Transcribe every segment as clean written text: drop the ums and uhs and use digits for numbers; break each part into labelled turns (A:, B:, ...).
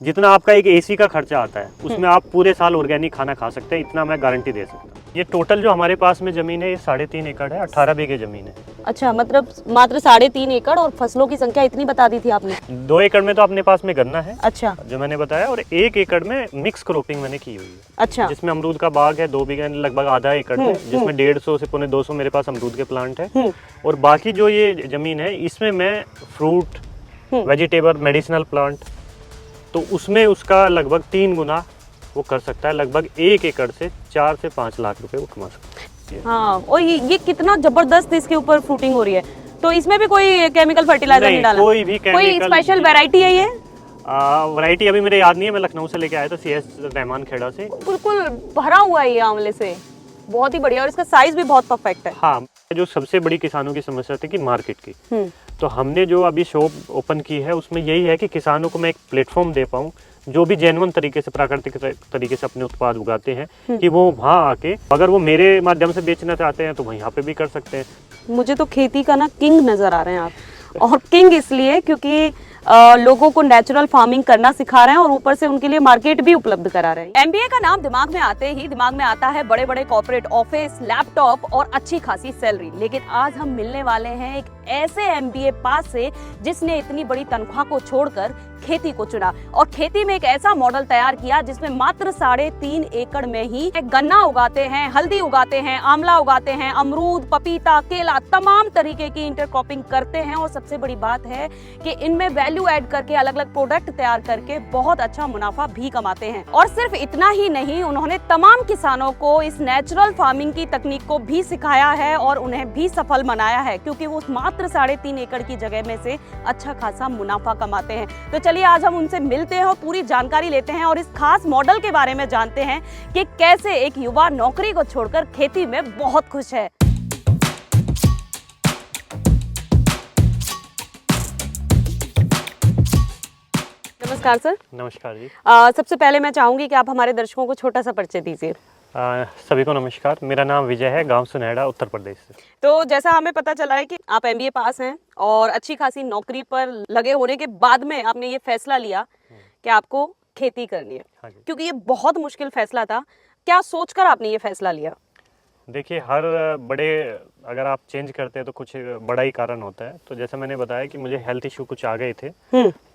A: जितना आपका एक एसी का खर्चा आता है उसमें आप पूरे साल ऑर्गेनिक खाना खा सकते हैं, इतना मैं गारंटी दे सकता हूँ। ये टोटल जो हमारे पास में जमीन है ये 3.5 एकड़ है, 18 बीघे जमीन है।
B: अच्छा, मतलब मात्र 3.5 एकड़, और फसलों की संख्या इतनी बता दी थी आपने।
A: 2 एकड़ में तो अपने पास में गन्ना है,
B: अच्छा
A: जो मैंने बताया, और 1 एकड़ में मिक्स क्रॉपिंग मैंने की हुई है।
B: अच्छा।
A: जिसमें अमरूद का बाग है 2 बीघे, लगभग आधा एकड़ में, जिसमें 150 से पौने 200 मेरे पास अमरूद के प्लांट है। और बाकी जो ये जमीन है इसमें मैं फ्रूट, वेजिटेबल, मेडिसिनल प्लांट, तो उसमें उसका लगभग 3 गुना वो कर सकता है। लगभग 1 एकड़ से 4 से 5 लाख रुपए वो कमा सकता है।
B: हाँ, और ये कितना जबरदस्त इसके ऊपर फ्रूटिंग हो रही है। तो इसमें भी कोई केमिकल फर्टिलाइजर नहीं डाला?
A: कोई भी
B: कोई स्पेशल वैरायटी है ये?
A: वैरायटी अभी मेरे याद नहीं है, मैं लखनऊ से लेके आया था, CS रहमान खेड़ा से।
B: बिल्कुल भरा हुआ है ये आंवले से, बहुत ही बढ़िया, और इसका साइज भी बहुत परफेक्ट है।
A: हाँ, जो सबसे बड़ी किसानों की समस्या थी कि मार्केट की, तो हमने जो अभी शॉप ओपन की है उसमें यही है कि किसानों को मैं एक प्लेटफॉर्म दे पाऊँ, जो भी जेन्युइन तरीके से, प्राकृतिक तरीके से अपने उत्पाद उगाते हैं, कि वो वहाँ आके अगर वो मेरे माध्यम से बेचना चाहते हैं तो वहीं यहाँ पे भी कर सकते हैं।
B: मुझे तो खेती का ना किंग नजर आ रहे हैं आप, और किंग इसलिए क्योंकि लोगों को नेचुरल फार्मिंग करना सिखा रहे हैं और ऊपर से उनके लिए मार्केट भी उपलब्ध करा रहे हैं। MBA का नाम दिमाग में आते ही दिमाग में आता है बड़े बड़े कॉर्पोरेट ऑफिस, लैपटॉप और अच्छी खासी सैलरी। लेकिन आज हम मिलने वाले हैं एक ऐसे MBA पास से जिसने इतनी बड़ी तनख्वाह को छोड़कर खेती को चुना और खेती में एक ऐसा मॉडल तैयार किया जिसमें मात्र 3.5 एकड़ में ही गन्ना उगाते हैं, हल्दी उगाते हैं, आंवला उगाते हैं, अमरूद, पपीता, केला, तमाम तरीके की इंटरक्रॉपिंग करते हैं। और सबसे बड़ी बात है कि इनमें वैल्यू ऐड करके अलग अलग प्रोडक्ट तैयार करके बहुत अच्छा मुनाफा भी कमाते हैं। और सिर्फ इतना ही नहीं, उन्होंने तमाम किसानों को इस नेचुरल फार्मिंग की तकनीक को भी सिखाया है और उन्हें भी सफल बनाया है, क्योंकि वो मात्र 3.5 एकड़ की जगह में से अच्छा खासा मुनाफा कमाते हैं। तो चलिए आज हम उनसे मिलते हैं और पूरी जानकारी लेते हैं और इस खास मॉडल के बारे में जानते हैं कि कैसे एक युवा नौकरी को छोड़कर खेती में बहुत खुश है। नमस्कार सर।
A: नमस्कार जी।
B: सबसे पहले मैं चाहूंगी कि आप हमारे दर्शकों को छोटा सा परिचय दीजिए।
A: सभी को नमस्कार, मेरा नाम विजय है, गांव सुनैड़ा, उत्तर प्रदेश से।
B: तो जैसा हमें पता चला है कि आप MBA पास हैं और अच्छी खासी नौकरी पर लगे होने के बाद में आपने ये फैसला लिया कि आपको खेती करनी है।
A: हाँ जी।
B: क्योंकि ये बहुत मुश्किल फैसला था, क्या सोचकर आपने ये फैसला लिया?
A: देखिए, हर बड़े अगर आप चेंज करते हैं तो कुछ बड़ा ही कारण होता है। तो जैसा मैंने बताया कि मुझे हेल्थ इशू कुछ आ गए थे,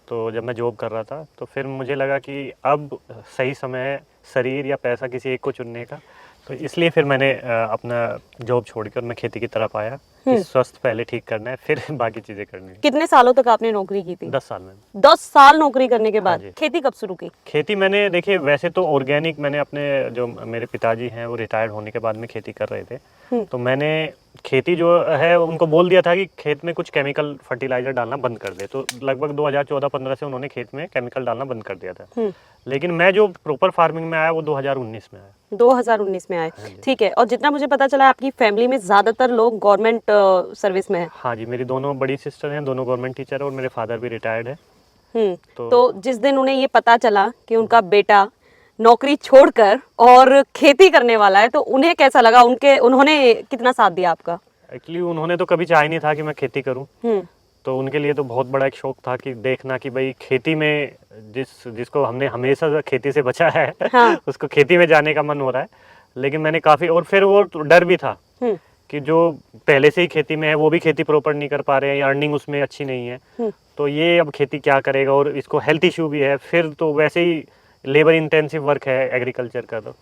A: तो जब मैं जॉब कर रहा था तो फिर मुझे लगा कि अब सही समय है शरीर या पैसा किसी एक को चुनने का। तो इसलिए फिर मैंने अपना जॉब छोड़कर मैं खेती की तरफ आया कि स्वास्थ्य पहले ठीक करना है, फिर बाकी चीज़ें करनी है।
B: कितने सालों तक आपने नौकरी की थी?
A: 10 साल में।
B: 10 साल नौकरी करने के बाद
A: हाँ जी।
B: खेती कब शुरू की?
A: खेती मैंने, देखिए वैसे तो ऑर्गेनिक, मैंने अपने जो मेरे पिताजी हैं वो रिटायर्ड होने के बाद में खेती कर रहे थे, तो मैंने खेती जो है उनको बोल दिया था कि खेत में कुछ केमिकल फर्टिलाइजर डालना बंद कर दे। तो लगभग 2014-15 से उन्होंने खेत में केमिकल डालना बंद कर दिया था। लेकिन मैं जो प्रॉपर फार्मिंग में आया वो 2019 में आया।
B: 2019 में आए, ठीक है। और जितना मुझे पता चला आपकी फैमिली में ज्यादातर लोग गवर्नमेंट सर्विस में है।
A: हाँ जी, मेरी दोनों बड़ी सिस्टर हैं, दोनों गवर्नमेंट टीचर है, और मेरे फादर भी रिटायर्ड है।
B: तो जिस दिन उन्हें ये पता चला कि उनका बेटा नौकरी छोड़कर और खेती करने वाला है, तो उन्हें कैसा लगा? उन्होंने कितना साथ दिया आपका?
A: एक्चुअली उन्होंने तो कभी चाहा नहीं था कि मैं खेती करूं, तो उनके लिए तो बहुत बड़ा एक शौक था कि देखना कि भाई खेती में जिसको हमने हमेशा खेती से बचा है, हाँ। उसको खेती में जाने का मन हो रहा है। लेकिन मैंने काफ़ी, और फिर वो डर भी था कि जो पहले से ही खेती में है वो भी खेती प्रॉपर नहीं कर पा रहे हैं या अर्निंग उसमें अच्छी नहीं है, तो ये अब खेती क्या करेगा, और इसको हेल्थ इशू भी है, फिर तो वैसे ही लेबर इंटेंसिव वर्क है एग्रीकल्चर का, तो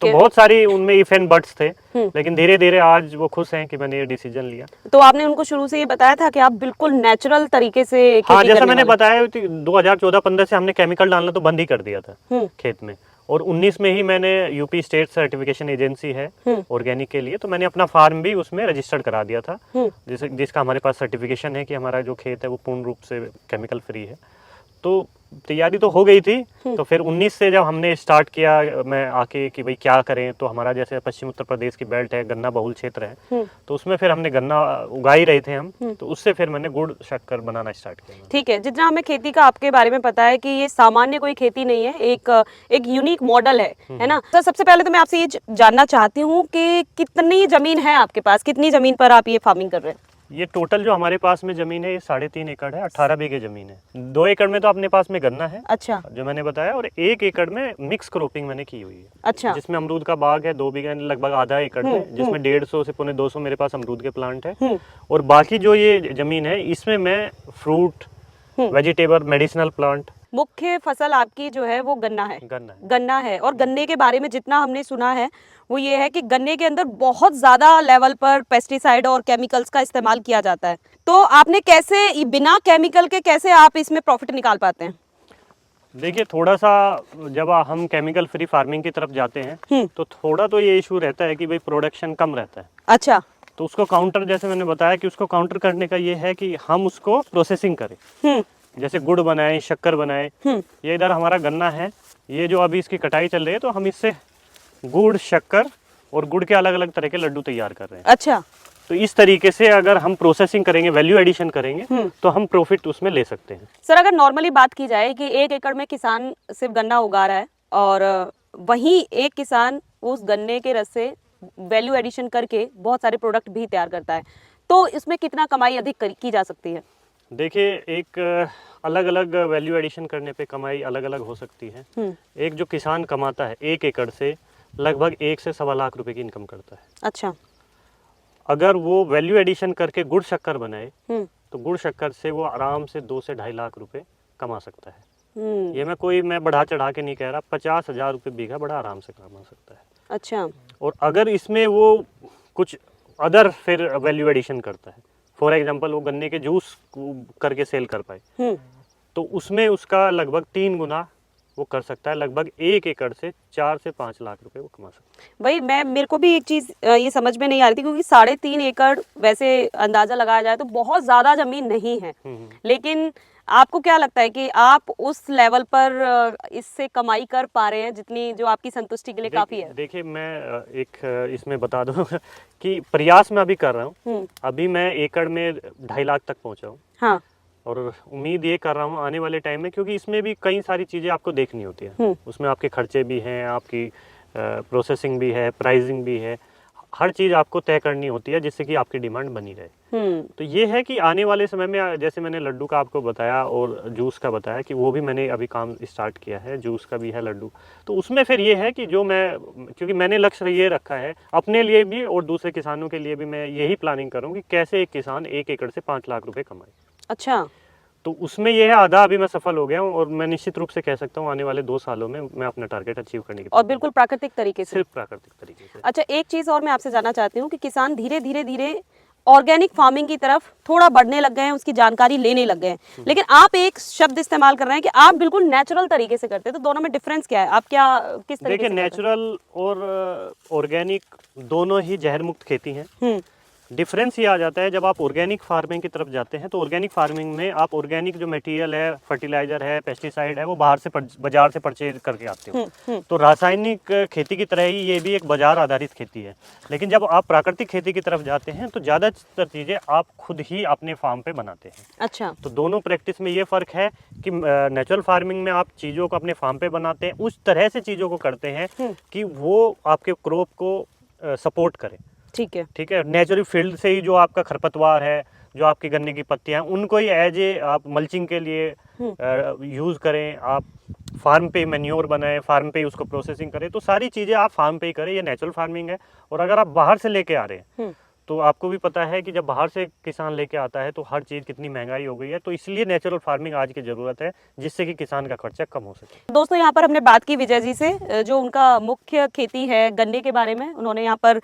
A: बहुत सारी उनमें इफ एंड बट्स थे। लेकिन धीरे धीरे आज वो खुश हैं कि मैंने ये डिसीजन लिया।
B: तो आपने उनको शुरू से ये बताया था कि आप बिल्कुल नेचुरल तरीके से खेती
A: हाँ, जैसा मैंने बताया 2014-15 से हमने केमिकल डालना तो बंद ही कर दिया था खेत में, और 19 में ही मैंने यूपी स्टेट सर्टिफिकेशन एजेंसी है ऑर्गेनिक के लिए, तो मैंने अपना फार्म भी उसमें रजिस्टर्ड करा दिया था, जिसका हमारे पास सर्टिफिकेशन है कि हमारा जो खेत है वो पूर्ण रूप से केमिकल फ्री है। तो तैयारी तो हो गई थी। तो फिर 19 से जब हमने स्टार्ट किया मैं आके कि भाई क्या करें, तो हमारा जैसे पश्चिम उत्तर प्रदेश की बेल्ट है, गन्ना बहुल क्षेत्र है, तो उसमें फिर हमने गन्ना उगा ही रहे थे हम, तो उससे फिर मैंने गुड़ शक्कर बनाना स्टार्ट किया।
B: ठीक है, जितना हमें खेती का आपके बारे में पता है कि ये सामान्य कोई खेती नहीं है, एक यूनिक मॉडल है ना। तो सबसे पहले तो मैं आपसे ये जानना चाहती हूँ कि कितनी जमीन है आपके पास, कितनी जमीन पर आप ये फार्मिंग कर रहे हैं?
A: ये टोटल जो हमारे पास में जमीन है ये 3.5 एकड़ है, 18 बीघे जमीन है। 2 एकड़ में तो अपने पास में गन्ना है,
B: अच्छा
A: जो मैंने बताया, और 1 एकड़ में मिक्स क्रॉपिंग मैंने की हुई है।
B: अच्छा
A: जिसमें अमरूद का बाग है 2 बीघे, लगभग आधा एकड़ में, जिसमें 150 से 250 मेरे पास अमरूद के प्लांट है। और बाकी जो ये जमीन है इसमें मैं फ्रूट, वेजिटेबल, मेडिसिनल प्लांट।
B: मुख्य फसल आपकी जो है वो गन्ना है। गन्ना है। और गन्ने के बारे में जितना हमने सुना है वो ये है कि गन्ने के अंदर बहुत ज़्यादा लेवल पर पेस्टिसाइड और केमिकल्स का इस्तेमाल किया जाता है। तो आपने कैसे बिना केमिकल के कैसे आप इसमें प्रॉफिट निकाल पाते हैं?
A: देखिए, थोड़ा सा जब हम केमिकल फ्री फार्मिंग की तरफ जाते हैं तो थोड़ा तो ये इशू रहता है कि भाई प्रोडक्शन कम रहता है।
B: अच्छा।
A: तो उसको काउंटर, जैसे मैंने बताया कि उसको काउंटर करने का ये है कि हम उसको प्रोसेसिंग करें। जैसे गुड़ बनाए, शक्कर बनाए। ये इधर हमारा गन्ना है, ये जो अभी इसकी कटाई चल रही है, तो हम इससे गुड़, शक्कर और गुड़ के अलग अलग तरह के लड्डू तैयार कर रहे हैं।
B: अच्छा।
A: तो इस तरीके से अगर हम प्रोसेसिंग करेंगे, वैल्यू एडिशन करेंगे, तो हम प्रॉफिट उसमें ले सकते हैं।
B: सर, अगर नॉर्मली बात की जाए कि 1 एकड़ में किसान सिर्फ गन्ना उगा रहा है और वहीं एक किसान उस गन्ने के रस से वैल्यू एडिशन करके बहुत सारे प्रोडक्ट भी तैयार करता है, तो इसमें कितना कमाई अधिक की जा सकती है?
A: देखिए, एक अलग अलग वैल्यू एडिशन करने पे कमाई अलग अलग हो सकती है। एक जो किसान कमाता है 1 एकड़ से लगभग 1 से 1.25 लाख रुपए की इनकम करता है।
B: अच्छा।
A: अगर वो वैल्यू एडिशन करके गुड़ शक्कर बनाए तो गुड़ शक्कर से वो आराम से 2 से 2.5 लाख रुपए कमा सकता है। ये मैं बढ़ा चढ़ा के नहीं कह रहा, 50,000 रुपये बीघा बड़ा आराम से कमा सकता है।
B: अच्छा।
A: और अगर इसमें वो कुछ अदर फिर वैल्यू एडिशन करता है, फॉर एग्जांपल वो गन्ने के जूस करके सेल कर पाए, तो उसमें उसका लगभग 3 गुना वो कर सकता है। लगभग 1 एकड़ से 4 से 5 लाख रुपए वो कमा सकता है।
B: भाई, मेरे को भी एक चीज़ ये समझ में नहीं आ रही थी, क्योंकि 3.5 एकड़ वैसे अंदाजा लगाया जाए तो बहुत ज़्यादा ज़मीन नहीं है। लेकिन आपको क्या लगता है कि आप उस लेवल पर इससे कमाई कर पा रहे हैं जितनी जो आपकी संतुष्टि के लिए काफ़ी है?
A: देखिए, मैं एक इसमें बता दूं कि प्रयास मैं अभी कर रहा हूँ। अभी मैं एकड़ में 2.5 लाख तक पहुँचा हूँ।
B: हाँ।
A: और उम्मीद ये कर रहा हूँ आने वाले टाइम में, क्योंकि इसमें भी कई सारी चीज़ें आपको देखनी होती है। उसमें आपके खर्चे भी हैं, आपकी प्रोसेसिंग भी है, प्राइसिंग भी है, हर चीज़ आपको तय करनी होती है जिससे कि आपकी डिमांड बनी रहे। तो ये है कि आने वाले समय में, जैसे मैंने लड्डू का आपको बताया और जूस का बताया कि वो भी मैंने अभी काम स्टार्ट किया है, जूस का भी है, लड्डू। तो उसमें फिर ये है कि जो क्योंकि मैंने लक्ष्य ये रखा है अपने लिए भी और दूसरे किसानों के लिए भी, मैं यही प्लानिंग करूँ कि कैसे एक किसान 1 एकड़ से 5 लाख रुपये कमाए।
B: अच्छा।
A: तो उसमें ये है, आधा अभी मैं सफल हो गया हूँ और मैं निश्चित रूप से कह सकता हूँ आने वाले 2 सालों में मैं अपना टारगेट अचीव करने की,
B: और बिल्कुल प्राकृतिक तरीके से।
A: सिर्फ प्राकृतिक तरीके से।
B: अच्छा, एक चीज़ और मैं आपसे जानना चाहती हूँ कि किसान धीरे धीरे ऑर्गेनिक फार्मिंग की तरफ थोड़ा बढ़ने लग गए हैं, उसकी जानकारी लेने लग गए हैं, लेकिन आप एक शब्द इस्तेमाल कर रहे हैं कि आप बिल्कुल नेचुरल तरीके से करते हैं। तो दोनों में डिफरेंस क्या है? आप किस तरीके से?
A: देखिए, नेचुरल और ऑर्गेनिक दोनों ही जहर मुक्त खेती हैं। डिफरेंस ये आ जाता है जब आप ऑर्गेनिक फार्मिंग की तरफ जाते हैं, तो ऑर्गेनिक फार्मिंग में आप ऑर्गेनिक जो मटेरियल है, फर्टिलाइजर है, पेस्टिसाइड है, वो बाजार से परचेज करके आते हो। तो रासायनिक खेती की तरह ही ये भी एक बाजार आधारित खेती है। लेकिन जब आप प्राकृतिक खेती की तरफ जाते हैं तो ज़्यादातर चीज़ें आप खुद ही अपने फार्म पे बनाते हैं।
B: अच्छा।
A: तो दोनों प्रैक्टिस में ये फ़र्क है कि नेचुरल फार्मिंग में आप चीज़ों को अपने फार्म पे बनाते हैं, उस तरह से चीज़ों को करते हैं कि वो आपके क्रॉप को सपोर्ट करें। ठीक है। नेचुरल फील्ड से ही जो आपका खरपतवार है, जो आपकी गन्ने की पत्तियां, उनको ही एज ए आप मल्चिंग के लिए यूज़ करें। आप फार्म पे मैन्योर बनाएं, फार्म पे उसको प्रोसेसिंग करें। तो सारी चीज़ें आप फार्म पे ही करें, ये नेचुरल फार्मिंग है। और अगर आप बाहर से लेके आ रहे हैं तो आपको भी पता है कि जब बाहर से किसान लेके आता है तो हर चीज़ कितनी महंगाई हो गई है। तो इसलिए नेचुरल फार्मिंग आज की ज़रूरत है, जिससे कि किसान का खर्चा कम हो सके।
B: दोस्तों, यहाँ पर हमने बात की विजय जी से, जो उनका मुख्य खेती है गन्ने के बारे में। उन्होंने यहाँ पर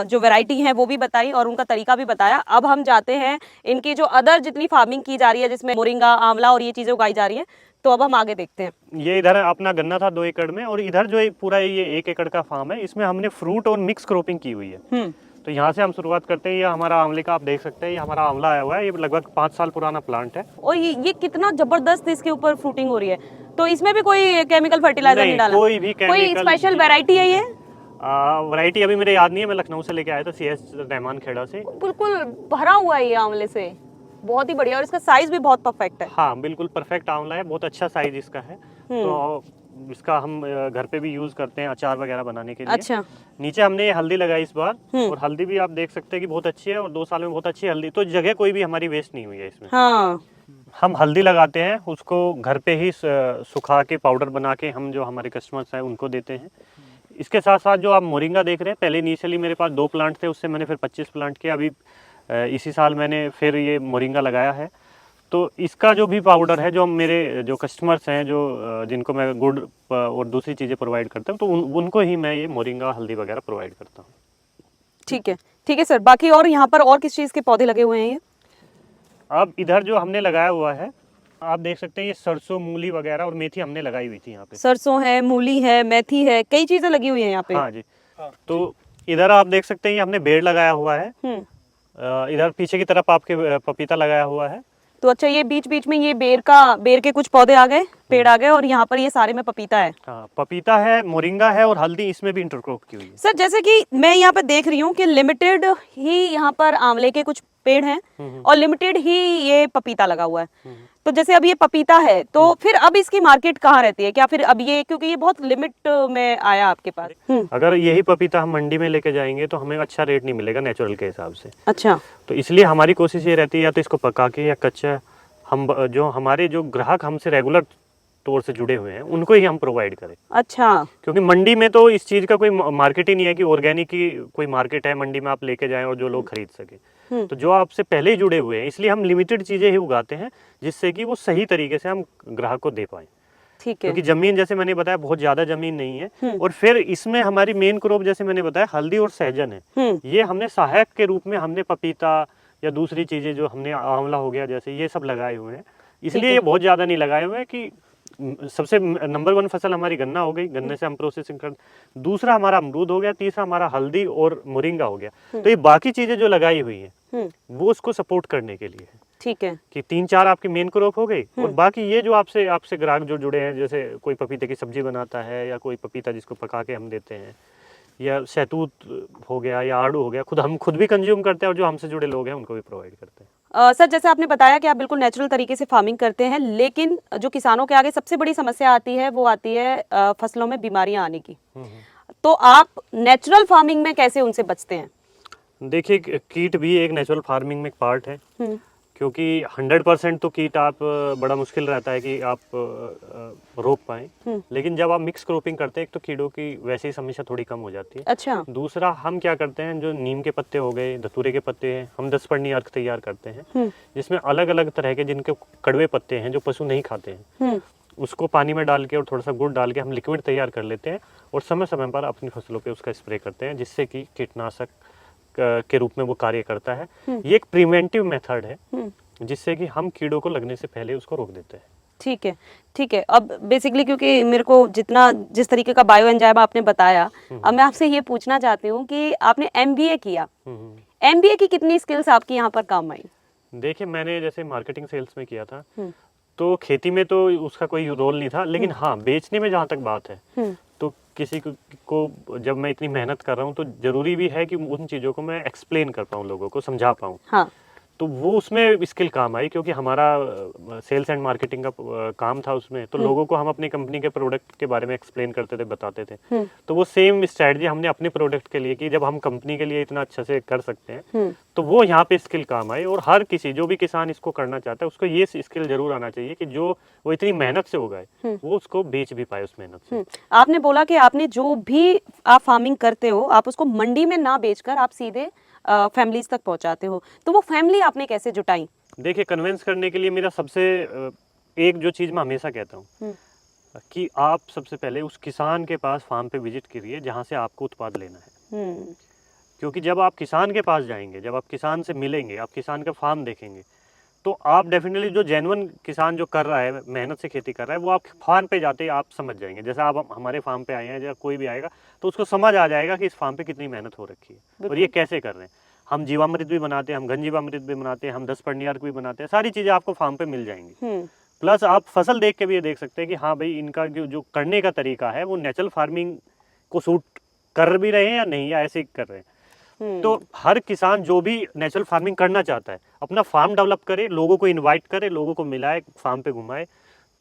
B: जो वैरायटी है वो भी बताई और उनका तरीका भी बताया। अब हम जाते हैं इनकी जो अदर जितनी फार्मिंग की जा रही है, जिसमें मोरिंगा, आंवला और ये चीज़ें उगाई जा रही है, तो अब हम आगे देखते हैं।
A: ये इधर अपना गन्ना था 2 एकड़ में, और इधर जो पूरा ये 1 एकड़ का फार्म है, इसमें हमने फ्रूट और मिक्स क्रॉपिंग की हुई है। तो यहाँ से हम शुरुआत करते हैं। ये हमारा आंवले का आप देख सकते हैं, ये हमारा आंवला आया हुआ है। ये लगभग 5 साल पुराना प्लांट है।
B: और ये कितना जबरदस्त इसके ऊपर फ्रूटिंग हो रही है। तो इसमें भी कोई केमिकल फर्टिलाइजर नहीं डाला?
A: कोई भी केमिकल।
B: कोई स्पेशल वैरायटी है ये?
A: वैरायटी अभी मेरे याद नहीं है, मैं लखनऊ से लेके आया था, CS रहमान खेड़ा से।
B: बिल्कुल भरा हुआ है ये आंवले से, बहुत ही बढ़िया। और इसका साइज भी बहुत परफेक्ट है।
A: हाँ, बिल्कुल परफेक्ट आंवला है, बहुत अच्छा साइज इसका है। तो इसका हम घर पे भी यूज करते हैं अचार वगैरह बनाने के लिए।
B: अच्छा।
A: नीचे हमने ये हल्दी लगाई इस बार, और हल्दी भी आप देख सकते हैं कि बहुत अच्छी है, और 2 साल में बहुत अच्छी हल्दी, तो जगह कोई भी हमारी वेस्ट नहीं हुई है इसमें।
B: हाँ।
A: हम हल्दी लगाते हैं, उसको घर पे ही सुखा के पाउडर बना के हम जो हमारे कस्टमर्स हैं उनको देते हैं। इसके साथ साथ जो आप मोरिंगा देख रहे हैं, पहले इनिशियली मेरे पास 2 प्लांट थे, उससे मैंने फिर 25 प्लांट किया। अभी इसी साल मैंने फिर ये मोरिंगा लगाया है। तो इसका जो भी पाउडर है, जो मेरे जो कस्टमर्स हैं, जो जिनको मैं गुड़ और दूसरी चीज़ें प्रोवाइड करता हूँ, तो उनको ही मैं ये मोरिंगा हल्दी वगैरह प्रोवाइड करता हूँ।
B: ठीक है सर। बाकी और यहाँ पर और किस चीज़ के पौधे लगे हुए हैं ये?
A: अब इधर जो हमने लगाया हुआ है, आप देख सकते हैं, ये सरसों, मूली वगैरह और मेथी हमने लगाई हुई थी यहाँ पे।
B: सरसों है, मूली है, मेथी है, कई चीजें लगी हुई हैं यहाँ पे।
A: हाँ जी। तो इधर आप देख सकते हैं, ये हमने बेर लगाया हुआ है। इधर पीछे की तरफ आपके पपीता लगाया हुआ है।
B: तो अच्छा, ये बीच बीच में ये बेर के कुछ पौधे आ गए, पेड़ आ गए, और यहाँ पर ये सारे में पपीता है।
A: हाँ, पपीता है, मोरिंगा है, और हल्दी इसमें भी इंटरक्रॉप की हुई है।
B: सर, जैसे कि मैं यहाँ पे देख रही हूँ कि लिमिटेड ही यहाँ पर आंवले के कुछ पेड़ हैं और लिमिटेड ही ये पपीता लगा हुआ है। तो जैसे अब ये पपीता है, तो फिर अब इसकी मार्केट कहाँ रहती है? क्या फिर अब ये, क्योंकि ये बहुत लिमिट में आया आपके पास।
A: अगर यही पपीता हम मंडी में लेके जाएंगे तो हमें अच्छा रेट नहीं मिलेगा नेचुरल के हिसाब से।
B: अच्छा।
A: तो इसलिए हमारी कोशिश ये रहती है, या तो इसको पका के या कच्चा, हम जो हमारे जो ग्राहक हमसे रेगुलर तौर से जुड़े हुए हैं उनको ही हम प्रोवाइड करें।
B: अच्छा।
A: क्योंकि मंडी में तो इस चीज़ का कोई मार्केट ही नहीं है कि ऑर्गेनिक की कोई मार्केट है मंडी में आप लेके जाएं और जो लोग खरीद सके। तो जो आपसे पहले ही जुड़े हुए हैं, इसलिए हम लिमिटेड चीज़ें ही उगाते हैं, जिससे कि वो सही तरीके से हम ग्राहक को दे पाएं।
B: ठीक है।
A: क्योंकि जमीन, जैसे मैंने बताया, बहुत ज़्यादा जमीन नहीं है। और फिर इसमें हमारी मेन क्रॉप, जैसे मैंने बताया, हल्दी और सहजन है। ये हमने सहायक के रूप में हमने पपीता या दूसरी चीज़ें जो हमने आंवला हो गया जैसे, ये सब लगाए हुए हैं। इसलिए ये बहुत ज़्यादा नहीं लगाए हुए हैं कि सबसे नंबर 1 फसल हमारी गन्ना हो गई, गन्ने से हम प्रोसेसिंग कर, दूसरा हमारा अमरूद हो गया, तीसरा हमारा हल्दी और मोरिंगा हो गया। तो ये बाकी चीज़ें जो लगाई हुई हैं वो उसको सपोर्ट करने के लिए है।
B: ठीक है।
A: कि 3-4 आपकी मेन क्रॉप हो गई, और बाकी ये जो आपसे ग्राहक जो जुड़े हैं, जैसे कोई पपीते की सब्जी बनाता है, या कोई पपीता जिसको पका के हम देते हैं, या शहतूत हो गया, या आड़ू हो गया, हम खुद भी कंज्यूम करते हैं, और जो हमसे जुड़े लोग हैं उनको भी प्रोवाइड करते हैं।
B: सर, जैसे आपने बताया कि आप बिल्कुल नेचुरल तरीके से फार्मिंग करते हैं, लेकिन जो किसानों के आगे सबसे बड़ी समस्या आती है वो आती है फसलों में बीमारियां आने की। तो आप नेचुरल फार्मिंग में कैसे उनसे बचते हैं?
A: देखिए, कीट भी एक नेचुरल फार्मिंग में एक पार्ट है। क्योंकि 100% तो कीट आप बड़ा मुश्किल रहता है कि आप रोक पाएं। लेकिन जब आप मिक्स क्रॉपिंग करते हैं, एक तो कीड़ों की वैसे ही समस्या थोड़ी कम हो जाती है।
B: अच्छा।
A: दूसरा, हम क्या करते हैं, जो नीम के पत्ते हो गए, धतूरे के पत्ते हैं, हम 10 पर्णी अर्क तैयार करते हैं, जिसमें अलग अलग तरह के जिनके कड़वे पत्ते हैं जो पशु नहीं खाते हैं, उसको पानी में डाल के और थोड़ा सा गुड़ डाल के हम लिक्विड तैयार कर लेते हैं, और समय समय पर अपनी फसलों पे उसका स्प्रे करते हैं, जिससे कि कीटनाशक के रूप में वो कार्य करता है। ये एक प्रिवेंटिव मेथड है, जिससे कि हम कीड़ों को लगने से पहले उसको रोक देते हैं।
B: ठीक है, ठीक है। अब बेसिकली क्योंकि मेरे को जिस तरीके का बायो एंजाइम आपने बताया, अब मैं आपसे ये पूछना चाहती हूँ कि आपने एमबीए किया, एमबीए की कितनी स्किल्स आपकी यहाँ पर काम आई?
A: देखिए, मैंने जैसे मार्केटिंग सेल्स में किया था, तो खेती में तो उसका कोई रोल नहीं था, लेकिन हाँ, बेचने में जहाँ तक बात है, तो किसी को जब मैं इतनी मेहनत कर रहा हूँ, तो जरूरी भी है कि उन चीज़ों को मैं एक्सप्लेन कर पाऊँ, लोगों को समझा पाऊँ।
B: हाँ।
A: तो वो उसमें स्किल काम आई, क्योंकि हमारा सेल्स एंड मार्केटिंग का काम था उसमें, तो लोगों को हम अपनी कंपनी के प्रोडक्ट के बारे में एक्सप्लेन करते थे, बताते थे। तो वो सेम स्ट्रेटजी हमने अपने प्रोडक्ट के लिए की, जब हम कंपनी के लिए इतना अच्छा से कर सकते हैं, तो वो यहाँ पे स्किल काम आई। और हर किसी, जो भी किसान इसको करना चाहता है, उसको ये स्किल जरूर आना चाहिए कि जो वो इतनी मेहनत से उगाए, वो उसको बेच भी पाए उस मेहनत से।
B: आपने बोला कि आपने जो भी आप फार्मिंग करते हो, आप उसको मंडी में ना बेचकर आप सीधे फैमिलीज तक पहुंचाते हो, तो वो फैमिली आपने कैसे जुटाई?
A: देखिए, कन्विंस करने के लिए मेरा सबसे एक जो चीज़ मैं हमेशा कहता हूँ कि आप सबसे पहले उस किसान के पास फार्म पे विजिट करिए जहाँ से आपको उत्पाद लेना है। क्योंकि जब आप किसान के पास जाएंगे, जब आप किसान से मिलेंगे, आप किसान का फार्म देखेंगे, तो आप डेफिनेटली जो जेन्युइन किसान जो कर रहा है, मेहनत से खेती कर रहा है, वो आप फार्म पे जाते ही आप समझ जाएंगे। जैसे आप हमारे फार्म पे आए हैं, या कोई भी आएगा, तो उसको समझ आ जाएगा कि इस फार्म पे कितनी मेहनत हो रखी है और ये कैसे कर रहे हैं। हम जीवामृत भी बनाते हैं, हम घन जीवामृत भी बनाते हैं, हम 10 पर्णी अर्क भी बनाते हैं, सारी चीज़ें आपको फार्म पे मिल जाएंगी। प्लस आप फसल देख के भी ये देख सकते हैं कि हाँ भाई, इनका जो करने का तरीका है वो नेचुरल फार्मिंग को सूट कर भी रहे हैं या नहीं, या ऐसे ही कर रहे हैं। तो हर किसान जो भी नेचुरल फार्मिंग करना चाहता है, अपना फार्म डेवलप करे, लोगों को इनवाइट करे, लोगों को मिलाए, फार्म पे घुमाए,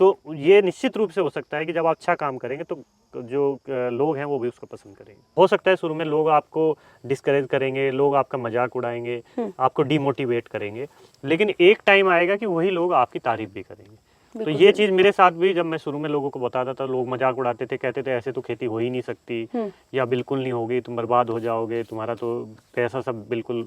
A: तो ये निश्चित रूप से हो सकता है कि जब आप अच्छा काम करेंगे तो जो लोग हैं वो भी उसको पसंद करेंगे। हो सकता है शुरू में लोग आपको डिस्करेज करेंगे, लोग आपका मजाक उड़ाएंगे, आपको डिमोटिवेट करेंगे, लेकिन एक टाइम आएगा कि वही लोग आपकी तारीफ भी करेंगे। तो ये चीज़ मेरे साथ भी, जब मैं शुरू में लोगों को बताता था, लोग मजाक उड़ाते थे, कहते थे ऐसे तो खेती हो ही नहीं सकती, या बिल्कुल नहीं होगी, तुम बर्बाद हो जाओगे, तुम्हारा तो पैसा सब बिल्कुल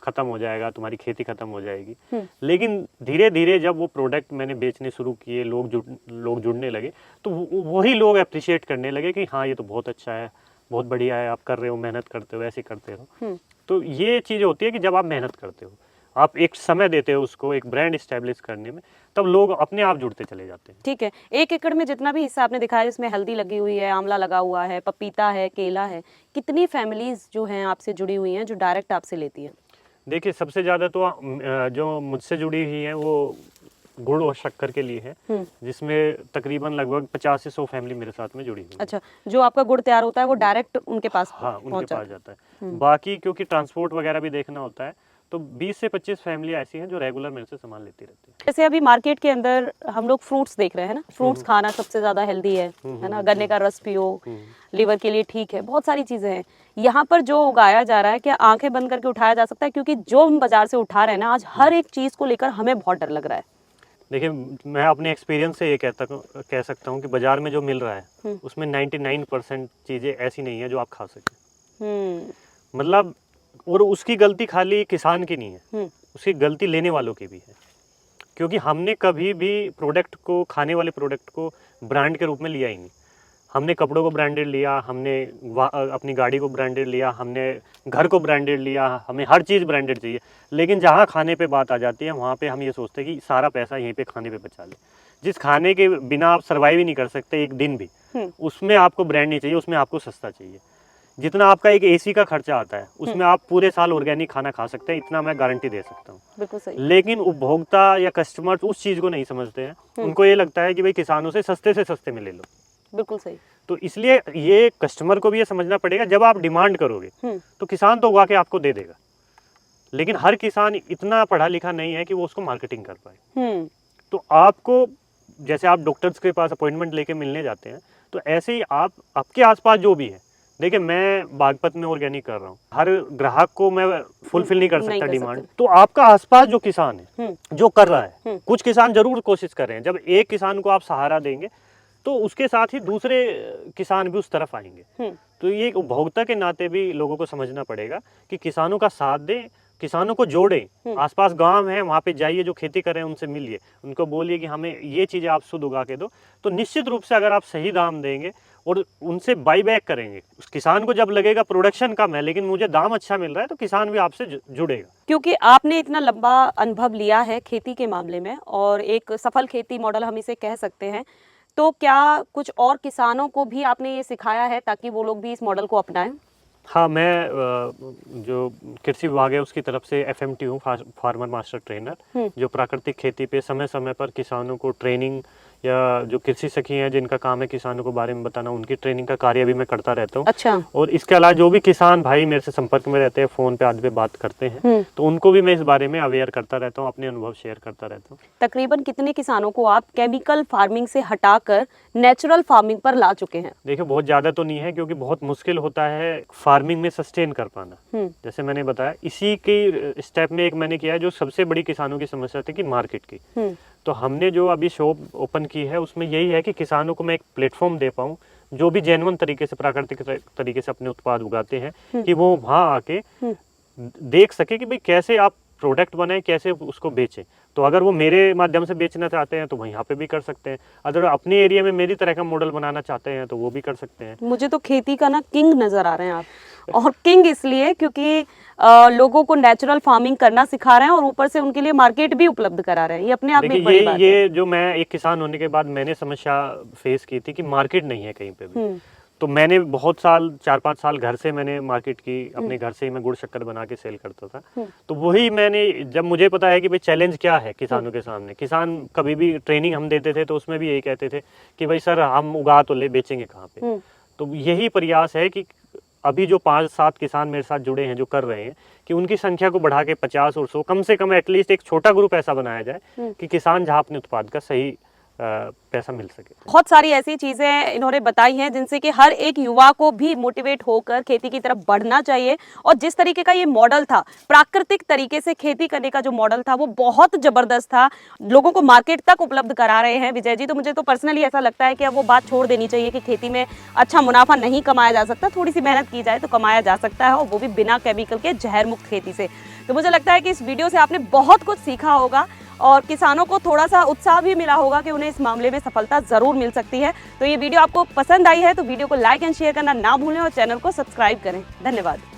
A: ख़त्म हो जाएगा, तुम्हारी खेती ख़त्म हो जाएगी। लेकिन धीरे धीरे जब वो प्रोडक्ट मैंने बेचने शुरू किए, लोग जुड़ने लगे, तो वही लोग अप्रिशिएट करने लगे कि हाँ ये तो बहुत अच्छा है, बहुत बढ़िया है, आप कर रहे हो, मेहनत करते हो, ऐसे करते हो। तो ये चीज़ होती है कि जब आप मेहनत करते हो, आप एक समय देते हो उसको एक ब्रांड इस्टेब्लिश करने में, तब लोग अपने आप जुड़ते चले जाते हैं।
B: ठीक है, 1 एकड़ में जितना भी हिस्सा आपने दिखाया, इसमें हल्दी लगी हुई है, आंवला लगा हुआ है, पपीता है, केला है, कितनी फैमिलीज जो हैं आपसे जुड़ी हुई हैं, जो डायरेक्ट आपसे लेती हैं?
A: देखिए सबसे ज़्यादा तो जो मुझसे जुड़ी हुई हैं वो गुड़ और शक्कर के लिए है, जिसमें तकरीबन लगभग 50 से 100 फैमिली मेरे साथ में जुड़ी हुई है।
B: अच्छा, जो आपका गुड़ तैयार होता है वो डायरेक्ट उनके पास
A: हाँ, उनके
B: पहुंच
A: पास जाता है। बाकी क्योंकि ट्रांसपोर्ट वगैरह भी देखना होता है, तो 20 से 25 फैमिली ऐसी हैं जो रेगुलर मेरे से सामान लेती रहती है।
B: जैसे अभी मार्केट के अंदर हम लोग फ्रूट्स देख रहे हैं ना, फ्रूट्स खाना सबसे ज्यादा हेल्दी है ना, गन्ने का रस पियो, लीवर के लिए ठीक है, बहुत सारी चीजें हैं। यहाँ पर जो उगाया जा रहा है, क्या आंखें बंद करके उठाया जा सकता है? क्योंकि जो हम बाजार से उठा रहे हैं ना, आज हर एक चीज को लेकर हमें बहुत डर लग रहा है।
A: देखिए मैं अपने एक्सपीरियंस से ये कह सकता हूँ कि बाजार में जो मिल रहा है उसमें 99% चीज़ें ऐसी नहीं है जो आप खा सकें। मतलब, और उसकी गलती खाली किसान की नहीं है, उसकी गलती लेने वालों की भी है, क्योंकि हमने कभी भी प्रोडक्ट को, खाने वाले प्रोडक्ट को ब्रांड के रूप में लिया ही नहीं। हमने कपड़ों को ब्रांडेड लिया, हमने अपनी गाड़ी को ब्रांडेड लिया, हमने घर को ब्रांडेड लिया, हमें हर चीज़ ब्रांडेड चाहिए। लेकिन जहाँ खाने पे बात आ जाती है वहाँ पे हम ये सोचते हैं कि सारा पैसा यहीं पे खाने पे बचा ले। जिस खाने के बिना आप सर्वाइव ही नहीं कर सकते एक दिन भी, उसमें आपको ब्रांड नहीं चाहिए, उसमें आपको सस्ता चाहिए। जितना आपका एक एसी का खर्चा आता है उसमें आप पूरे साल ऑर्गेनिक खाना खा सकते हैं, इतना मैं गारंटी दे सकता हूँ।
B: बिल्कुल सही।
A: लेकिन उपभोक्ता या कस्टमर उस चीज़ को नहीं समझते हैं, उनको ये लगता है कि भाई किसानों से सस्ते में ले लो।
B: बिल्कुल सही।
A: तो इसलिए ये कस्टमर को भी ये समझना पड़ेगा, जब आप डिमांड करोगे तो किसान तो उगा के आपको दे देगा, लेकिन हर किसान इतना पढ़ा लिखा नहीं है कि वो उसको मार्केटिंग कर पाए। तो आपको, जैसे आप डॉक्टर्स के पास अपॉइंटमेंट लेके मिलने जाते हैं, तो ऐसे ही आप आपके आसपास जो भी है, देखिए मैं बागपत में ऑर्गेनिक कर रहा हूँ, हर ग्राहक को मैं फुलफिल नहीं कर सकता डिमांड, तो आपका आसपास जो किसान है जो कर रहा है, कुछ किसान जरूर कोशिश कर रहे हैं, जब एक किसान को आप सहारा देंगे तो उसके साथ ही दूसरे किसान भी उस तरफ आएंगे। तो ये एक उपभोक्ता के नाते भी लोगों को समझना पड़ेगा कि किसानों का साथ दें, किसानों को जोड़ें। आसपास गांव है, वहाँ पे जाइए, जो खेती कर रहे हैं उनसे मिलिए, उनको बोलिए कि हमें ये चीज़ें आप शुद्ध उगा के दो। तो निश्चित रूप से अगर आप सही दाम देंगे और उनसे बाई बैक करेंगे, उस किसान को जब लगेगा प्रोडक्शन कम है लेकिन मुझे दाम अच्छा मिल रहा है, तो किसान भी आपसे जुड़ेगा।
B: क्योंकि आपने इतना लंबा अनुभव लिया है खेती के मामले में और एक सफल खेती मॉडल हम इसे कह सकते हैं, तो क्या कुछ और किसानों को भी आपने ये सिखाया है ताकि वो लोग भी इस मॉडल को अपनाएं?
A: हाँ, मैं जो कृषि विभाग है उसकी तरफ से FMT हूँ, फार्मर मास्टर ट्रेनर, जो प्राकृतिक खेती पे समय समय पर किसानों को ट्रेनिंग, या जो कृषि सखी हैं जिनका काम है किसानों को बारे में बताना, उनकी ट्रेनिंग का कार्य भी मैं करता रहता हूँ।
B: अच्छा।
A: और इसके अलावा जो भी किसान भाई मेरे से संपर्क में रहते हैं, फ़ोन पे आदि पे बात करते हैं, तो उनको भी मैं इस बारे में अवेयर करता रहता हूँ, अपने अनुभव शेयर करता रहता हूँ।
B: तकरीबन कितने किसानों को आप केमिकल फार्मिंग से हटाकर नेचुरल फार्मिंग पर ला चुके हैं?
A: देखिए बहुत ज़्यादा तो नहीं है, क्योंकि बहुत मुश्किल होता है फार्मिंग में सस्टेन कर पाना। जैसे मैंने बताया, इसी के स्टेप में एक मैंने किया है जो सबसे बड़ी किसानों की समस्या थी कि मार्केट की। तो हमने जो अभी शॉप ओपन की है उसमें यही है कि किसानों को मैं एक प्लेटफॉर्म दे पाऊँ, जो भी जेन्युइन तरीके से, प्राकृतिक तरीके से अपने उत्पाद उगाते हैं, कि वो वहाँ आके देख सके कि भाई कैसे आप प्रोडक्ट बनाएं, कैसे उसको बेचें। तो अगर वो मेरे माध्यम से बेचना चाहते हैं तो वो यहाँ पे भी कर सकते हैं, अगर अपने एरिया में मेरी तरह का मॉडल बनाना चाहते हैं तो वो भी कर सकते हैं।
B: मुझे तो खेती का ना किंग नजर आ रहे हैं आप, और किंग इसलिए क्योंकि लोगों को नेचुरल फार्मिंग करना सिखा रहे हैं और ऊपर से उनके लिए मार्केट भी उपलब्ध करा रहे हैं। ये अपने आप में एक बड़ी बात है।
A: ये जो मैं एक किसान होने के बाद मैंने समस्या फेस की थी कि मार्केट नहीं है कहीं पे भी। तो मैंने बहुत साल, 4-5 साल घर से मैंने मार्केट की, अपने घर से ही मैं गुड़ शक्कर बना के सेल करता था। तो वही मैंने, जब मुझे पता है कि भाई चैलेंज क्या है किसानों के सामने, किसान कभी भी ट्रेनिंग हम देते थे तो उसमें भी यही कहते थे कि भाई सर हम उगा तो ले, बेचेंगे कहाँ पे। तो यही प्रयास है कि अभी जो 5-7 किसान मेरे साथ जुड़े हैं जो कर रहे हैं, कि उनकी संख्या को बढ़ा के 50 और 100, कम से कम एटलीस्ट एक छोटा ग्रुप ऐसा बनाया जाए कि किसान जहाँ अपने उत्पाद का सही पैसा मिल सके।
B: बहुत सारी ऐसी चीजें इन्होंने बताई हैं जिनसे कि हर एक युवा को भी मोटिवेट होकर खेती की तरफ बढ़ना चाहिए। और जिस तरीके का ये मॉडल था, प्राकृतिक तरीके से खेती करने का जो मॉडल था, वो बहुत जबरदस्त था, लोगों को मार्केट तक उपलब्ध करा रहे हैं विजय जी। तो मुझे तो पर्सनली ऐसा लगता है कि अब वो बात छोड़ देनी चाहिए कि खेती में अच्छा मुनाफा नहीं कमाया जा सकता, थोड़ी सी मेहनत की जाए तो कमाया जा सकता है, और वो भी बिना केमिकल के जहर मुक्त खेती से। तो मुझे लगता है कि इस वीडियो से आपने बहुत कुछ सीखा होगा और किसानों को थोड़ा सा उत्साह भी मिला होगा कि उन्हें इस मामले में सफलता जरूर मिल सकती है। तो ये वीडियो आपको पसंद आई है तो वीडियो को लाइक एंड शेयर करना ना भूलें और चैनल को सब्सक्राइब करें। धन्यवाद।